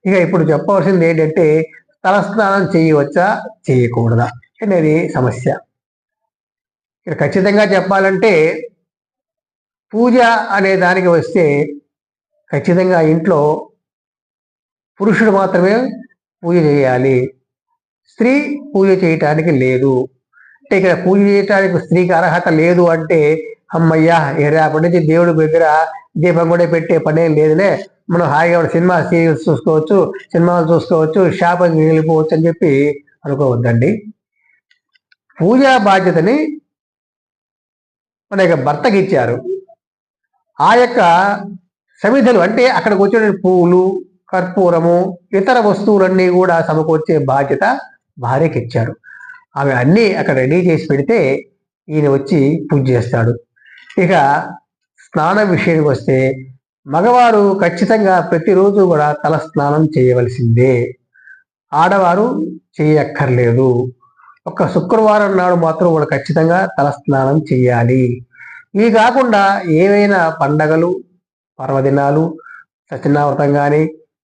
ఇక ఇప్పుడు చెప్పవలసింది ఏంటంటే తలస్నానం చేయవచ్చా చేయకూడదా అనేది సమస్య. ఇక్కడ ఖచ్చితంగా చెప్పాలంటే పూజ అనే దానికి వస్తే ఖచ్చితంగా ఇంట్లో పురుషుడు మాత్రమే పూజ చేయాలి, స్త్రీ పూజ చేయటానికి లేదు. అంటే ఇక్కడ పూజ చేయటానికి స్త్రీకి అర్హత లేదు అంటే అమ్మయ్యా రేపటి నుంచి దేవుడి దగ్గర దీపం కూడా పెట్టే పనేం లేదులే, మనం హాయిగా సినిమా సీరియల్స్ చూసుకోవచ్చు, సినిమాలు చూసుకోవచ్చు, షాపింగ్ వెళ్ళిపోవచ్చు అని చెప్పి అనుకోవద్దండి. పూజా బాధ్యతని మన యొక్క భర్తకి ఇచ్చారు. ఆ యొక్క సమిధలు అంటే అక్కడికి వచ్చిన పువ్వులు, కర్పూరము, ఇతర వస్తువులన్నీ కూడా సమకూర్చే బాధ్యత భార్యకి ఇచ్చారు. ఆమె అన్నీ అక్కడ రెడీ చేసి పెడితే ఈయన వచ్చి పూజ చేస్తాడు. ఇక స్నానం విషయానికి వస్తే మగవారు ఖచ్చితంగా ప్రతిరోజు కూడా తల స్నానం చేయవలసిందే, ఆడవారు చేయక్కర్లేదు. ఒక్క శుక్రవారం నాడు మాత్రం కూడా ఖచ్చితంగా తల స్నానం చేయాలి. ఇవి కాకుండా ఏవైనా పండగలు, పర్వదినాలు, సత్యనావ్రతం కానీ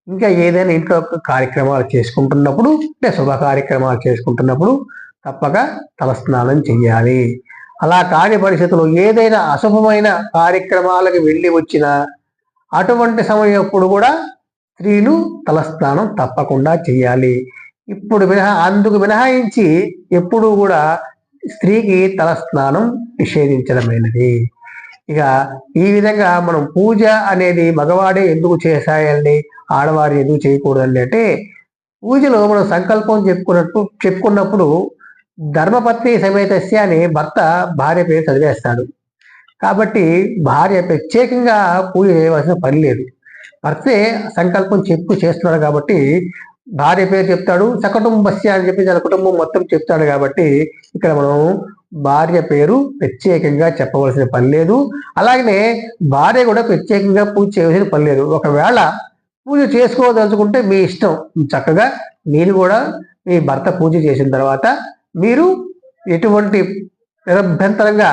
ఇంకా ఏదైనా ఇంట్లో కార్యక్రమాలు చేసుకుంటున్నప్పుడు అంటే శుభ కార్యక్రమాలు చేసుకుంటున్నప్పుడు తప్పక తలస్నానం చెయ్యాలి. అలా కాని పరిస్థితుల్లో ఏదైనా అశుభమైన కార్యక్రమాలకు వెళ్ళి వచ్చిన అటువంటి సమయప్పుడు కూడా స్త్రీలు తలస్నానం తప్పకుండా చేయాలి. ఇప్పుడు అందుకు మినహాయించి ఎప్పుడూ కూడా స్త్రీకి తలస్నానం నిషేధించడమైనది. ఇక ఈ విధంగా మనం పూజ అనేది మగవాడే ఎందుకు చేసాయండి, ఆడవారు ఎందుకు చేయకూడదండి అంటే పూజలో మనం సంకల్పం చెప్పుకున్నప్పుడు ధర్మపత్ని సమేతస్య అని భర్త భార్య పేరు చదివేస్తాడు. కాబట్టి భార్య ప్రత్యేకంగా పూజ చేయవలసిన పని లేదు. భర్తే సంకల్పం చేస్తున్నాడు కాబట్టి భార్య పేరు చెప్తాడు, సకుటుంబస్య అని చెప్పి తన కుటుంబం మొత్తం చెప్తాడు. కాబట్టి ఇక్కడ మనం భార్య పేరు ప్రత్యేకంగా చెప్పవలసిన పని లేదు. అలాగనే భార్య కూడా ప్రత్యేకంగా పూజ చేయవలసిన పని లేదు. ఒకవేళ పూజ చేసుకోదలుచుకుంటే మీ ఇష్టం, చక్కగా మీరు కూడా మీ భర్త పూజ చేసిన తర్వాత మీరు ఎటువంటి నిరభ్యంతరంగా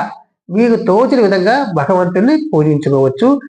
మీకు తోచిన విధంగా భగవంతుని పూజించుకోవచ్చు.